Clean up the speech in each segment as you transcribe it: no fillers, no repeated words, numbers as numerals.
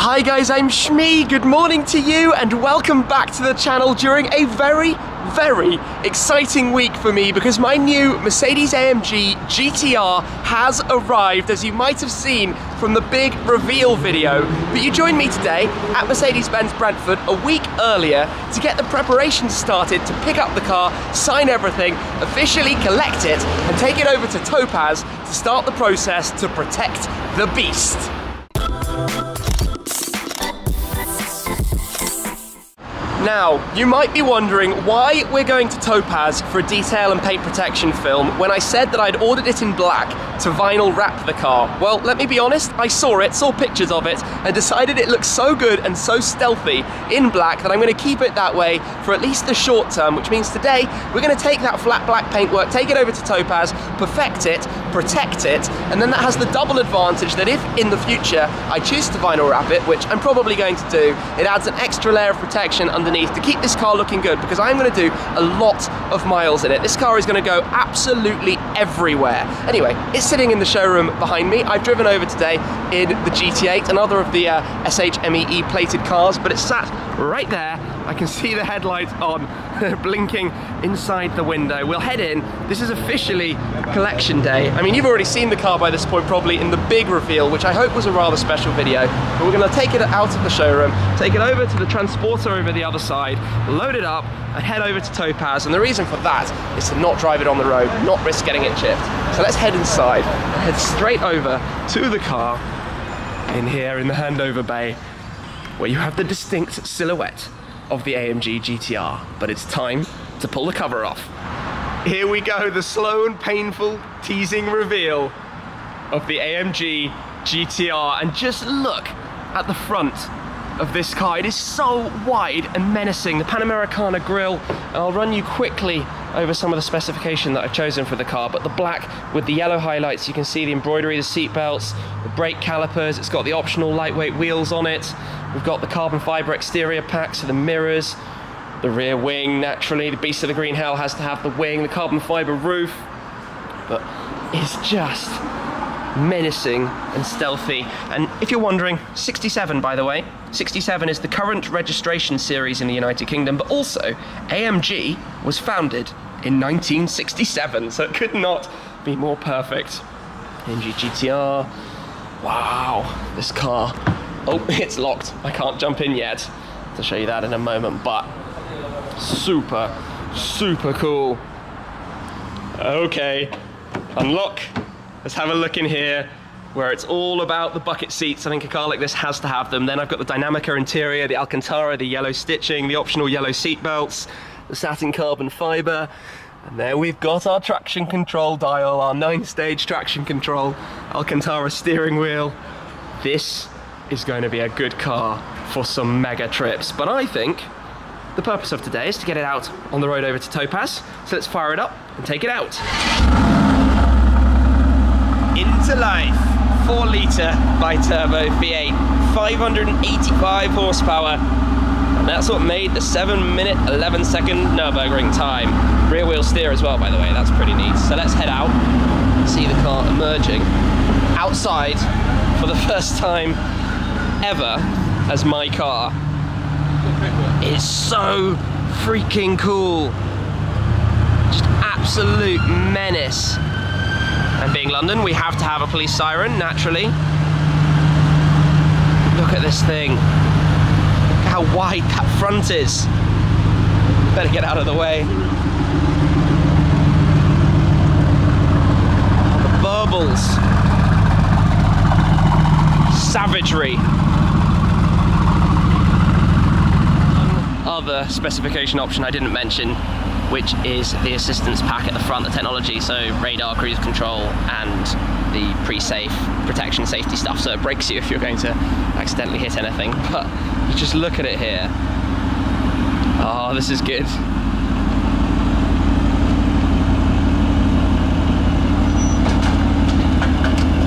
Hi guys, I'm Shmee. Good morning to you and welcome back to the channel during a very exciting week for me because my new Mercedes-AMG GTR has arrived, as you might have seen from the big reveal video. But you joined me today at Mercedes-Benz Brentford a week earlier to get the preparations started to pick up the car, sign everything, officially collect it and take it over to Topaz to start the process to protect the beast. Now, you might be wondering why we're going to Topaz for a detail and paint protection film when I said that I'd ordered it in black to vinyl wrap the car. Well, let me be honest, I saw pictures of it, and decided it looks so good and so stealthy in black that I'm going to keep it that way for at least the short term, which means today we're going to take that flat black paintwork, take it over to Topaz, perfect it, protect it, and then that has the double advantage that if in the future I choose to vinyl wrap it, which I'm probably going to do, it adds an extra layer of protection underneath to keep this car looking good, because I'm going to do a lot of miles in it. This car is going to go absolutely everywhere. Anyway, it's sitting in the showroom behind me. I've driven over today in the GT8, another of the SHMEE plated cars, but it's sat right there. I can see the headlights on, blinking inside the window. We'll head in. This is officially collection day. I mean, you've already seen the car by this point probably in the big reveal, which I hope was a rather special video, but we're going to take it out of the showroom, take it over to the transporter over the other side, load it up and head over to Topaz. And the reason for that is to not drive it on the road, not risk getting it chipped. So let's head inside, head straight over to the car in here in the handover bay, where you have the distinct silhouette of the AMG GTR, but it's time to pull the cover off. Here we go, the slow and painful teasing reveal of the AMG GTR, and just look at the front of this car. It is so wide and menacing. The Panamericana grille, and I'll run you quickly over some of the specification that I've chosen for the car, but the black with the yellow highlights, you can see the embroidery, the seat belts, the brake calipers, it's got the optional lightweight wheels on it. We've got the carbon fiber exterior packs for the mirrors, the rear wing, naturally, the beast of the green hell has to have the wing, the carbon fiber roof, but it's just menacing and stealthy. And if you're wondering, 67 by the way, 67 is the current registration series in the United Kingdom, but also AMG was founded in 1967, so it could not be more perfect. AMG GTR, wow, this car, oh, it's locked, I can't jump in yet. I'll show you that in a moment, but super cool. Okay, unlock. Let's have a look in here, where it's all about the bucket seats. I think a car like this has to have them. Then I've got the Dynamica interior, the Alcantara, the yellow stitching, the optional yellow seat belts, the satin carbon fiber, and there we've got our traction control dial, our 9-stage traction control, Alcantara steering wheel. This is going to be a good car for some mega trips, but I think the purpose of today is to get it out on the road over to Topaz. So let's fire it up and take it out. Into life, 4-litre bi-turbo V8, 585 horsepower, and that's what made the 7-minute 11-second Nürburgring time. Rear wheel steer as well, by the way, that's pretty neat. So let's head out and see the car emerging outside for the first time ever as my car. It's so freaking cool, just absolute menace. And being London, we have to have a police siren, naturally. Look at this thing. Look how wide that front is. Better get out of the way. The burbles. Savagery. Other specification option I didn't mention, which is the assistance pack at the front, the technology, so radar, cruise control, and the pre-safe protection safety stuff, so it brakes you if you're going to accidentally hit anything. But you just look at it here. Oh, this is good.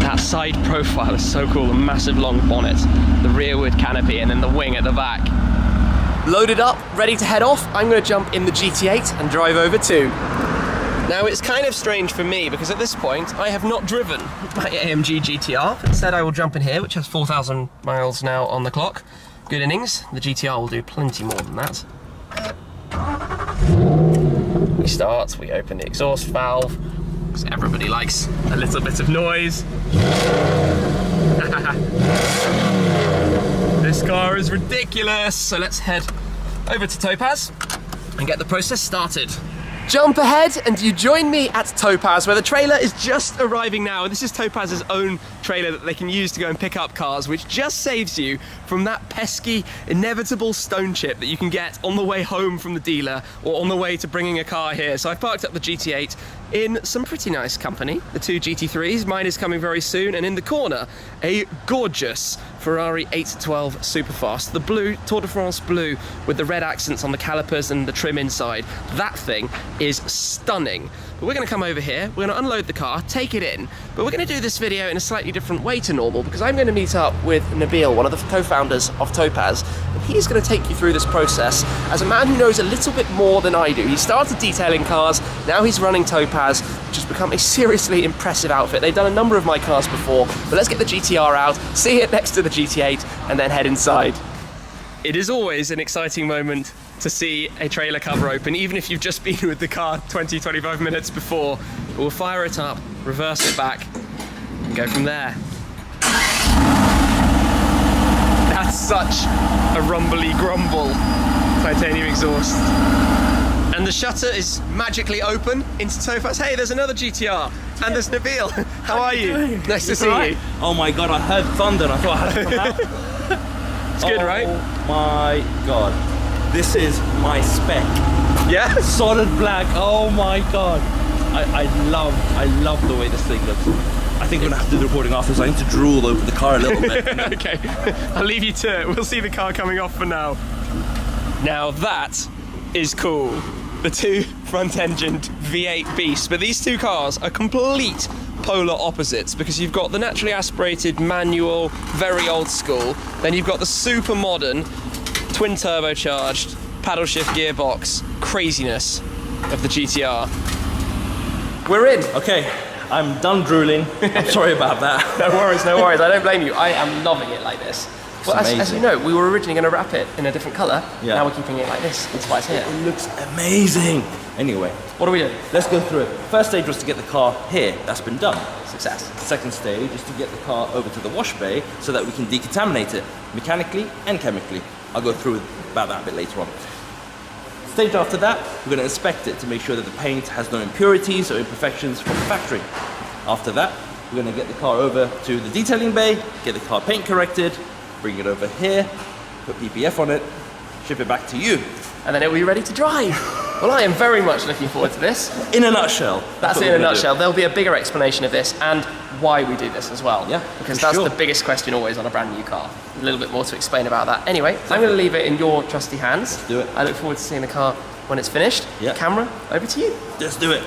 That side profile is so cool, the massive long bonnet, the rearward canopy, and then the wing at the back. Loaded up, ready to head off, I'm going to jump in the GT8 and drive over to Now it's kind of strange for me because at this point I have not driven my AMG GTR. Instead I will jump in here, which has 4,000 miles now on the clock. Good innings. The GTR will do plenty more than that. We start, we open the exhaust valve, because everybody likes a little bit of noise. This car is ridiculous, so let's head over to Topaz and get the process started. Jump ahead and you join me at Topaz, where the trailer is just arriving now. And this is Topaz's own trailer that they can use to go and pick up cars, which just saves you from that pesky, inevitable stone chip that you can get on the way home from the dealer or on the way to bringing a car here. So I've parked up the GT8 in some pretty nice company, the two GT3s. Mine is coming very soon, and in the corner, a gorgeous Ferrari 812 Superfast, the blue, Tour de France blue, with the red accents on the calipers and the trim inside. That thing is stunning. But we're gonna come over here, we're gonna unload the car, take it in, but we're gonna do this video in a slightly different way to normal, because I'm gonna meet up with Nabil, one of the co-founders of Topaz, and he's gonna take you through this process as a man who knows a little bit more than I do. He started detailing cars, now he's running Topaz, which has become a seriously impressive outfit. They've done a number of my cars before, but let's get the GTR out, see it next to the GT8, and then head inside. It is always an exciting moment to see a trailer cover open, even if you've just been with the car 20-25 minutes before. But we'll fire it up, reverse it back, and go from there. That's such a rumbly grumble titanium exhaust. And the shutter is magically open into Topaz. Hey, there's another GTR, and there's Nabil. How are you? Nice to see you. Oh my god, I heard thunder and I thought I had to come out. It's good, right? Oh my god. This is my spec. Yeah? Solid black. Oh my god. I love the way this thing looks. I think I'm gonna have to do the recording after, so I need to drool over the car a little bit. Okay, I'll leave you to it. We'll see the car coming off for now. Now that is cool. The two front-engined V8 beasts, but these two cars are complete polar opposites, because you've got the naturally aspirated manual, very old school, then you've got the super modern twin turbocharged paddle shift gearbox craziness of the GTR. We're in. Okay, I'm done drooling. I'm sorry about that. No worries, no worries. I don't blame you. I am loving it like this. Well, as you know, we were originally going to wrap it in a different colour. Yeah. Now we're keeping it like this. That's why it's here. It looks amazing. Anyway, what are we doing? Let's go through it. First stage was to get the car here. That's been done. Success. Second stage is to get the car over to the wash bay so that we can decontaminate it mechanically and chemically. I'll go through about that a bit later on. Stage after that, we're going to inspect it to make sure that the paint has no impurities or imperfections from the factory. After that, we're going to get the car over to the detailing bay, get the car paint corrected, bring it over here, put PPF on it, ship it back to you. And then it will be ready to drive. Well, I am very much looking forward to this. In a nutshell. That's it in a nutshell. There'll be a bigger explanation of this and why we do this as well. Yeah, because that's the biggest question always on a brand new car. A little bit more to explain about that. Anyway, I'm going to leave it in your trusty hands. Let's do it. I look forward to seeing the car when it's finished. Yeah. Camera, over to you. Let's do it.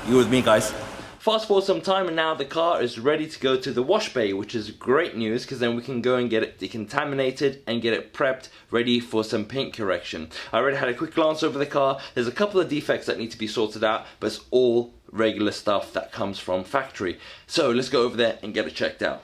You with me, guys. Fast forward some time and now the car is ready to go to the wash bay, which is great news because then we can go and get it decontaminated and get it prepped, ready for some paint correction. I already had a quick glance over the car. There's a couple of defects that need to be sorted out, but it's all regular stuff that comes from factory. So let's go over there and get it checked out.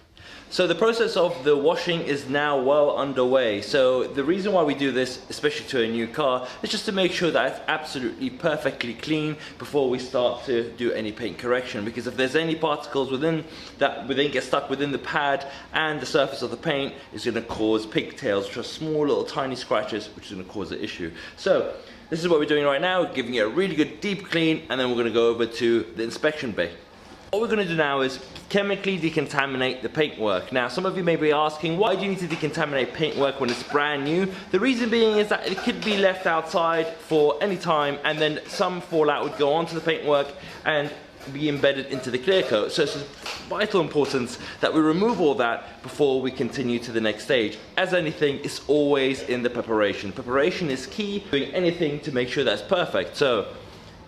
So the process of the washing is now well underway. So the reason why we do this, especially to a new car, is just to make sure that it's absolutely perfectly clean before we start to do any paint correction. Because if there's any particles within that get stuck within the pad and the surface of the paint, it's going to cause pigtails, which are small little tiny scratches, which is going to cause an issue. So this is what we're doing right now, giving it a really good deep clean, and then we're going to go over to the inspection bay. What we're going to do now is chemically decontaminate the paintwork. Now, some of you may be asking, why do you need to decontaminate paintwork when it's brand new? The reason being is that it could be left outside for any time and then some fallout would go onto the paintwork and be embedded into the clear coat. So it's of vital importance that we remove all that before we continue to the next stage. As anything, it's always in the preparation. Preparation is key, doing anything to make sure that's perfect. So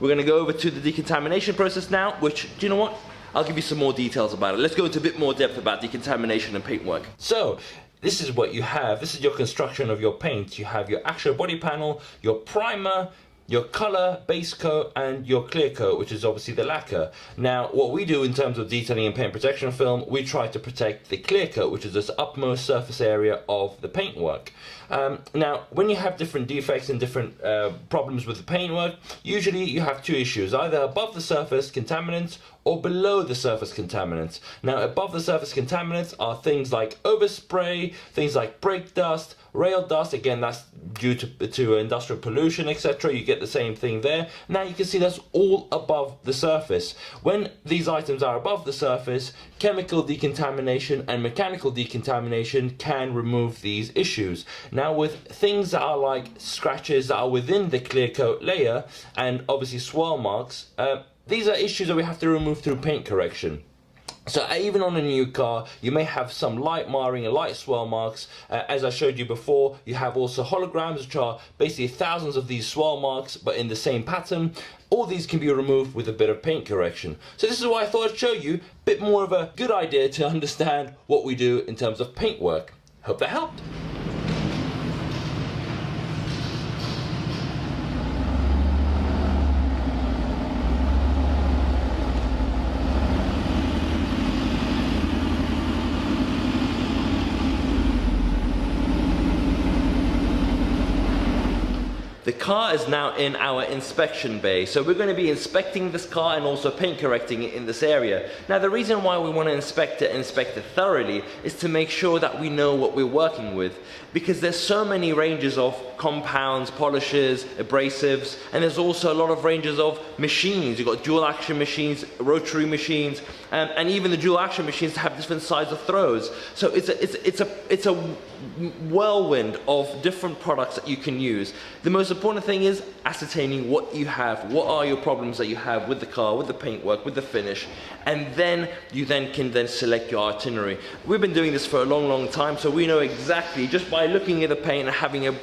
we're going to go over to the decontamination process now, which, do you know what? I'll give you some more details about it. Let's go into a bit more depth about decontamination and paintwork. So, this is what you have. This is your construction of your paint. You have your actual body panel, your primer, your color, base coat, and your clear coat, which is obviously the lacquer. Now, what we do in terms of detailing and paint protection film, we try to protect the clear coat, which is this upmost surface area of the paintwork. Now, when you have different defects and different problems with the paintwork, usually you have two issues, either above the surface contaminants or below the surface contaminants. Now, above the surface contaminants are things like overspray, things like brake dust, rail dust. Again, that's due to industrial pollution, etc. You get the same thing there. Now you can see that's all above the surface. When these items are above the surface, chemical decontamination and mechanical decontamination can remove these issues. Now, with things that are like scratches that are within the clear coat layer and obviously swirl marks, these are issues that we have to remove through paint correction. So even on a new car, you may have some light marring and light swirl marks. As I showed you before, you have also holograms, which are basically thousands of these swirl marks, but in the same pattern. All these can be removed with a bit of paint correction. So this is why I thought I'd show you a bit more of a good idea to understand what we do in terms of paint work. Hope that helped. The car is now in our inspection bay, so we're going to be inspecting this car and also paint correcting it in this area. Now, the reason why we want to inspect it thoroughly is to make sure that we know what we're working with, because there's so many ranges of compounds, polishes, abrasives, and there's also a lot of ranges of machines. You've got dual action machines, rotary machines, and even the dual action machines have different size of throws. So it's a whirlwind of different products that you can use. The most important thing is ascertaining what you have, what are your problems that you have with the car, with the paintwork, with the finish, and then you can select your itinerary. We've been doing this for a long time, so we know exactly, just by looking at the paint and having a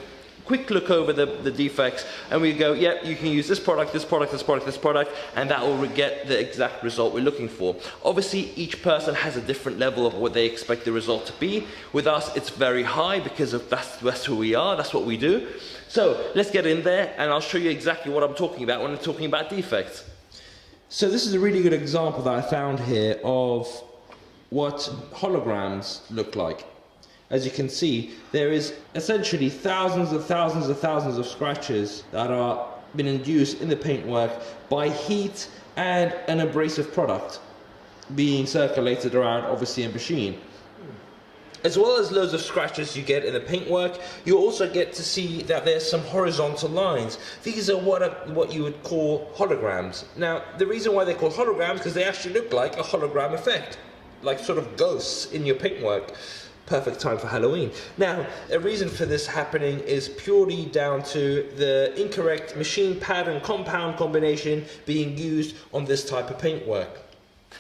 quick look over the defects, and we go, yeah, you can use this product, this product, this product, this product, and that will get the exact result we're looking for. Obviously, each person has a different level of what they expect the result to be. With us, it's very high because of that's who we are, that's what we do. So let's get in there, and I'll show you exactly what I'm talking about when I'm talking about defects. So this is a really good example that I found here of what holograms look like. As you can see, there is essentially thousands of scratches that are been induced in the paintwork by heat and an abrasive product being circulated around, obviously, a machine. As well as loads of scratches you get in the paintwork, you also get to see that there's some horizontal lines. These are what you would call holograms. Now, the reason why they're called holograms is because they actually look like a hologram effect, like sort of ghosts in your paintwork. Perfect time for Halloween. Now, a reason for this happening is purely down to the incorrect machine pad and compound combination being used on this type of paintwork.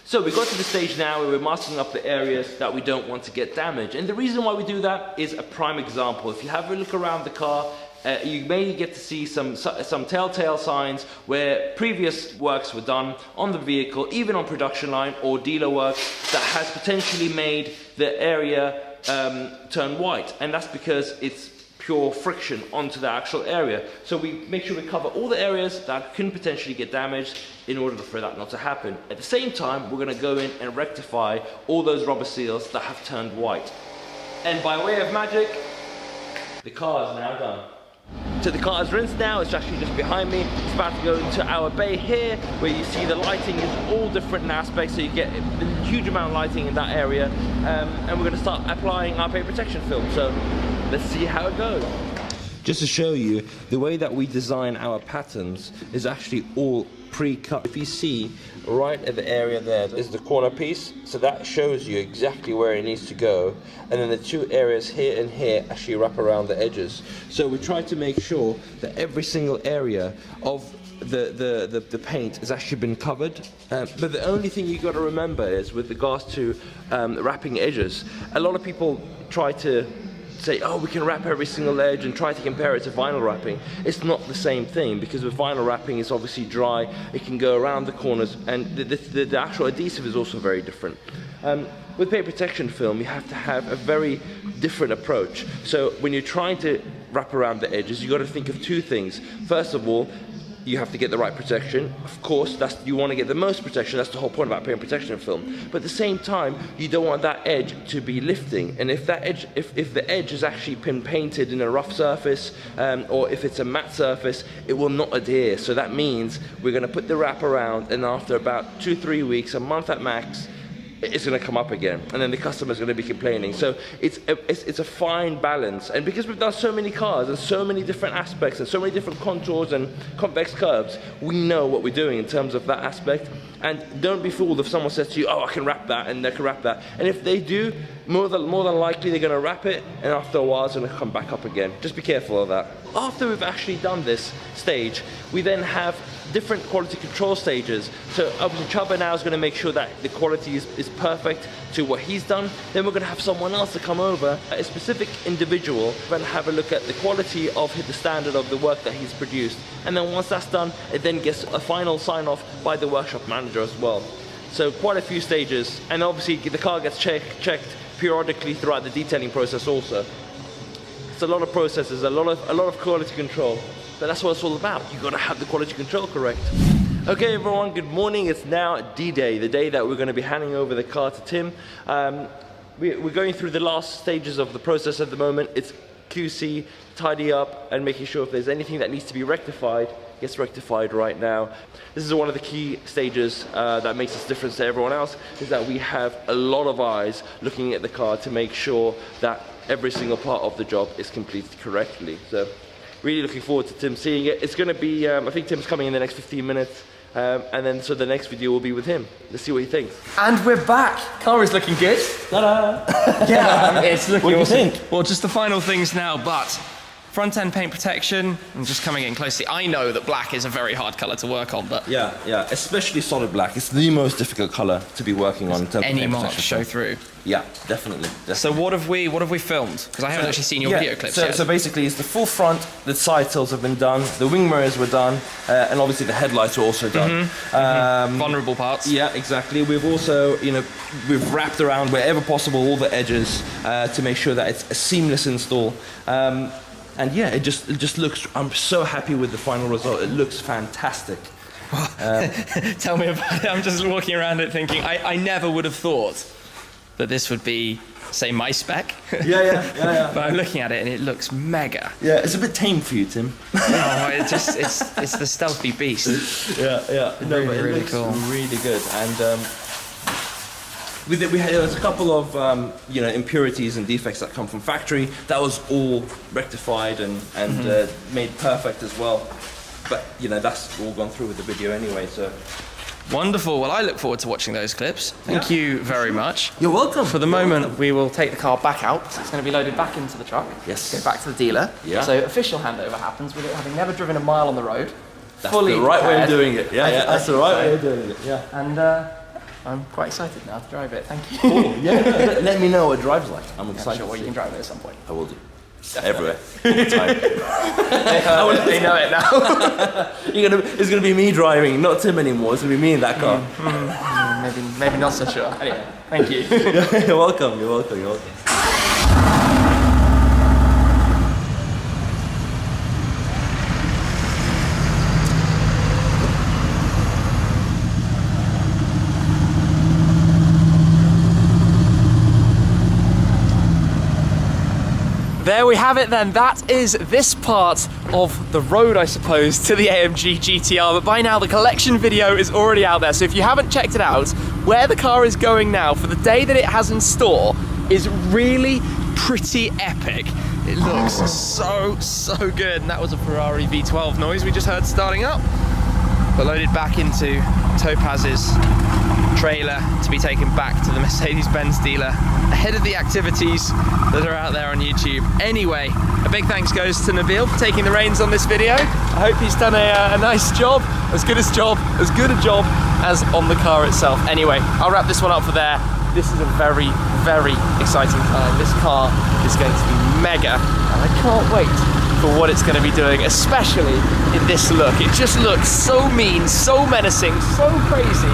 So we got to the stage now where we're masking up the areas that we don't want to get damaged. And the reason why we do that is a prime example. If you have a look around the car, you may get to see some telltale signs where previous works were done on the vehicle, even on production line or dealer work, that has potentially made the area turn white, and that's because it's pure friction onto the actual area. So we make sure we cover all the areas that can potentially get damaged in order for that not to happen. At the same time, we're going to go in and rectify all those rubber seals that have turned white. And by way of magic, the car is now done. So the car is rinsed now, it's actually just behind me. It's about to go into our bay here, where you see the lighting is all different in aspects, so you get a huge amount of lighting in that area. And we're going to start applying our paint protection film, so let's see how it goes. Just to show you, the way that we design our patterns is actually all pre-cut. If you see, right at the area there is the corner piece, so that shows you exactly where it needs to go, and then the two areas here and here actually wrap around the edges. So we try to make sure that every single area of the paint has actually been covered, but the only thing you got to remember is with regards to wrapping edges, a lot of people try to say, oh, we can wrap every single edge and try to compare it to vinyl wrapping. It's not the same thing, because with vinyl wrapping it's obviously dry, it can go around the corners, and the actual adhesive is also very different. With paint protection film, you have to have a very different approach. So when you're trying to wrap around the edges, you've got to think of two things. First of all, you have to get the right protection. Of course, you want to get the most protection. That's the whole point about paint protection film. But at the same time, you don't want that edge to be lifting. And if that edge, if the edge is actually been painted in a rough surface, or if it's a matte surface, it will not adhere. So that means we're going to put the wrap around, and after about 2-3 weeks, a month at max, it's going to come up again, and then the customer's going to be complaining. So it's a fine balance, and because we've done so many cars and so many different aspects and so many different contours and convex curves, we know what we're doing in terms of that aspect. And don't be fooled if someone says to you, oh, I can wrap that, and they can wrap that. And if they do, more than likely they're going to wrap it, and after a while it's going to come back up again. Just be careful of that. After we've actually done this stage, we then have different quality control stages. So obviously Chubba now is going to make sure that the quality is perfect to what he's done. Then we're going to have someone else to come over, a specific individual, and have a look at the quality of the standard of the work that he's produced. And then once that's done, it then gets a final sign off by the workshop manager as well. So quite a few stages, and obviously the car gets checked periodically throughout the detailing process also. It's a lot of processes, a lot of quality control. But that's what it's all about. You've got to have the quality control correct. Okay, everyone, good morning. It's now D-Day, the day that we're going to be handing over the car to Tim. We're going through the last stages of the process at the moment. It's QC, tidy up, and making sure if there's anything that needs to be rectified, gets rectified right now. This is one of the key stages that makes us different to everyone else, is that we have a lot of eyes looking at the car to make sure that every single part of the job is completed correctly. So really looking forward to Tim seeing it. It's going to be, I think Tim's coming in the next 15 minutes. And then so the next video will be with him. Let's see what he thinks. And we're back. Car is looking good. Ta-da! Yeah, it's looking What do you awesome. think? Well, just the final things now, but front end paint protection, I'm just coming in closely. I know that black is a very hard colour to work on, but Yeah, especially solid black. It's the most difficult color to be working on in terms of any paint marks protection. show through. Yeah, definitely. So what have we filmed? Because I haven't actually seen your video clips yet. So basically, it's the full front. The side tills have been done. The wing mirrors were done, and obviously the headlights were also done. Vulnerable parts. Yeah, exactly. We've also, we've wrapped around wherever possible all the edges to make sure that it's a seamless install. And yeah, it just looks. I'm so happy with the final result. It looks fantastic. Tell me about it. I'm just walking around it thinking, I never would have thought that this would be, say, my spec. Yeah. But I'm looking at it and it looks mega. Yeah, it's a bit tame for you, Tim. Oh, it's the stealthy beast. Yeah. No, but it Really looks cool. really good. And there was a couple of impurities and defects that come from factory. That was all rectified and made perfect as well. But that's all gone through with the video anyway. So Wonderful. Well, I look forward to watching those clips. Thank you very much. you're welcome. For the moment, we will take the car back out. It's going to be loaded back into the truck. Yes. Go back to the dealer. Yeah. So official handover happens with it having never driven a mile on the road. That's fully the right way of prepared. doing it. Yeah, that's the right way of doing it. Yeah. And I'm quite excited now to drive it. Thank you. Cool. Yeah. Let me know what it drives like. I'm excited. Sure, well, to you see. can drive it at some point. I will do. Everywhere. All the time. They know it now. It's gonna be me driving, not Tim anymore. It's gonna be me in that car. Maybe not so sure. Anyway, thank you. You're welcome. You're welcome. There we have it then. That is this part of the road, I suppose, to the AMG GTR. But by now the collection video is already out there. So if you haven't checked it out, where the car is going now for the day that it has in store is really pretty epic. It looks so good. And that was a Ferrari V12 noise we just heard starting up. But loaded back into Topaz's trailer to be taken back to the Mercedes-Benz dealer ahead of the activities that are out there on YouTube. Anyway, a big thanks goes to Nabil for taking the reins on this video. I hope he's done a nice job, as good a job as on the car itself. Anyway, I'll wrap this one up for there. This is a very, very exciting time. This car is going to be mega, and I can't wait for what it's going to be doing, especially in this look. It just looks so mean, so menacing, so crazy.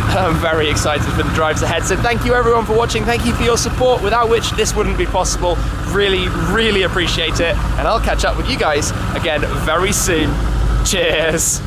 I'm very excited for the drives ahead. So thank you everyone for watching. Thank you for your support, without which this wouldn't be possible. Really, really appreciate it. And I'll catch up with you guys again very soon. Cheers.